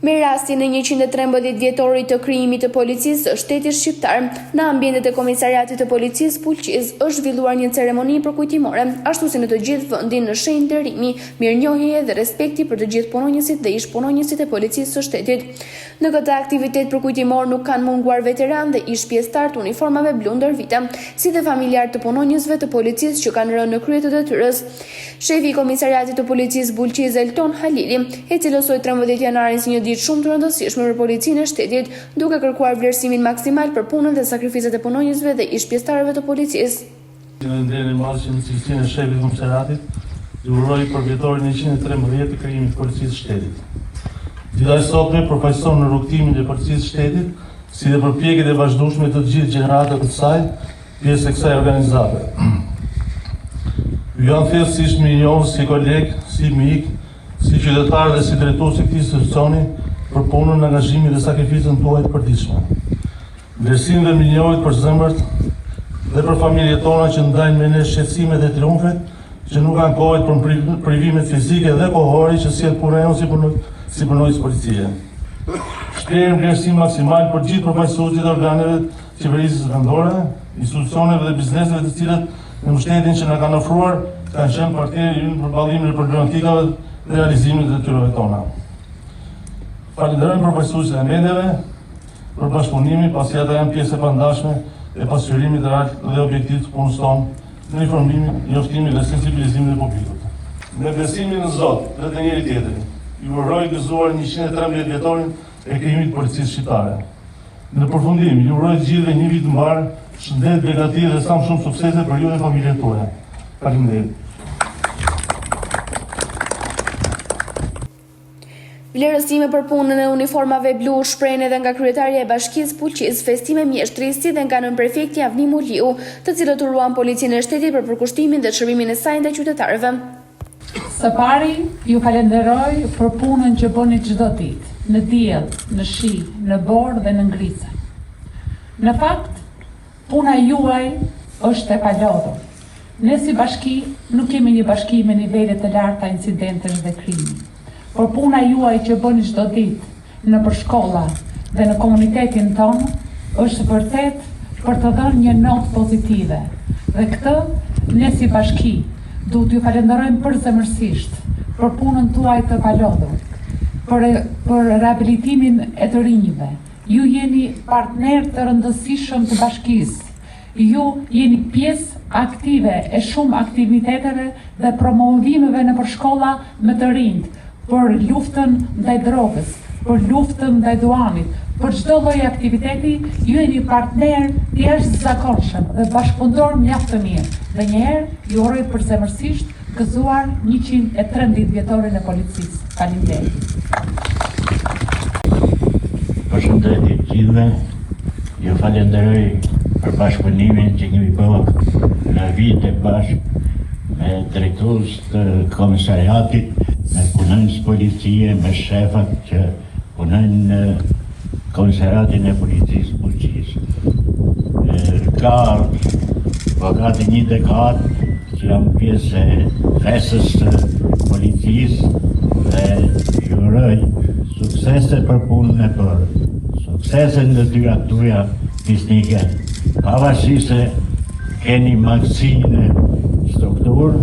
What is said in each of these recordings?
Me rastin e 113 vjetorit të krijimit të policisë së shtetit shqiptar, në ambientet e Komisariatit të Policisë Bulqiz është zhvilluar një ceremoni përkujtimore, ashtu si në të gjithë vendin në shenjë nderimi, mirënjohje dhe respekti për të gjithë punonjësit dhe ish punonjësit e policisë së shtetit. Në këtë aktivitet përkujtimor nuk kanë munguar veteran dhe ish pjesëtar të uniformave blu ndër vite, si dhe familjar të punonjësve të policisë që kanë rënë në krye të detyrës. Shefi i Komisariatit të Policisë Bulqiz Elton Halili e cilësoi 13 janarin si një ditë shumë të rëndësishme për policinë e shtetit, duke kërkuar vlerësimin maksimal për punën dhe sakrificat e punonjësve dhe ish pjesëtarëve të policisë. Në ndërën e madhe që në cilësinë e shefit të Komisariatit, ju uroj për vjetorin 113 të krijimit të policisë shtetit. Dita e sotme përfaqëson në rrugtimin e policisë shtetit, si dhe përpjekjet e vazhdueshme të gjithë gjeneratat të saj, pjesë e kësaj organizate. Ju janë thjeshtësisht më i njohur si koleg, si mik, si qytetar dhe si drejtues i këtij institucioni për punën, angazhimin dhe sakrificën tuaj të përditshme. Vlerësim dhe mirënjohje për zemrat dhe për familjet tona që ndajnë me ne shqetësimet dhe triumfet që nuk kanë kohë për privimet fizike dhe kohore që sjell puna jonë si punonjës policie. Shprehim vlerësim maksimal për gjithë përfaqësuesit e organeve të qeverisë vendore, institucioneve dhe bizneseve të cilat në mbështetjen që na kanë ofruar kanë qenë partnerë ynë për ballimin e problematikave dhe realizimin e detyrave tona. Falenderojmë përfaqësuesit e mendjeve për bashkëpunimin, pasi ata janë pjesë e pandashme e pasqyrimit real dhe objektiv të punës tonë në informimin, njoftimin dhe sensibilizimin e publikut. Me besimin në Zot dhe të njëri tjetrin, ju uroj gëzuar 113 vjetorin e krijimit të policisë shqiptare. Në përfundim, ju uroj të gjithëve një vit të mbar, shëndet, begati dhe sa më shumë suksese për ju dhe familjet tuaja. Faleminderit. Vlerësime për punën e uniformave blu shprehen edhe nga kryetaria e Bashkisë Bulqiz, Festime Mjeshtrisi dhe nga nën prefekti Avni Muliu, të cilët uruan policinë e shtetit për përkushtimin dhe çrrimin e saj ndaj qytetarëve. Së pari, ju falenderoj për punën që bëni çdo ditë, në diell, në shi, në borë dhe në ngrice. Në fakt, puna juaj është e palodhur. Ne si bashki nuk kemi një bashki me nivele të larta incidentesh dhe krimi. Por puna juaj që bëni çdo ditë nëpër shkolla dhe në komunitetin tonë është vërtet për të dhënë një notë pozitive. Dhe këtë ne si bashki duhet ju falenderojmë përzemërsisht për punën tuaj të palodhur, për rehabilitimin e të rinjve. Ju jeni partner të rëndësishëm të bashkisë. Ju jeni pjesë aktive e shumë aktiviteteve dhe promovimeve nëpër shkolla me të rinjt, për luftën ndaj drogës, për luftën ndaj duanit, për çdo lloj aktiviteti, ju jeni partner të jashtëzakonshëm dhe bashkëpunëtor mjaft të mirë. Dhe njëherë ju uroj përzemërsisht gëzuar 113 vjetorin e policisë. Faleminderit. Përshëndetje të gjithëve. Ju falenderoj për bashkëpunimin që kemi bërë në vite bashkë me drejtues të komisariatit, me punonjës policie, me shefat që punojnë në Komisariatin e Policisë Bulqiz. Ka gati një dekadë që jam pjesë e fesës të policisë dhe ju uroj suksese për punën e bërë, suksese në detyrat tuaja fisnike, pavarësisht se keni mangësinë strukturë,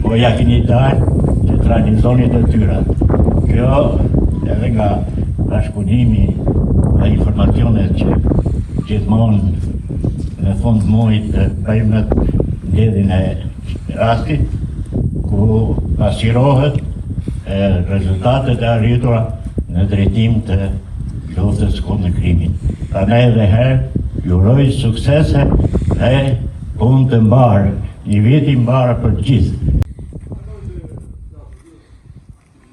po ja keni dalë që të realizoni detyrat. Kjo edhe nga bashkëpunimi dhe informacionet që gjithmonë në fund muajit bëjmë në mbledhjen e rastit, ku pasqyrohet rezultatet e arritura në drejtim të luftës kundër krimit. Prandaj edhe herë ju uroj suksese dhe punë të mbarë, një vit i mbarë për gjithë.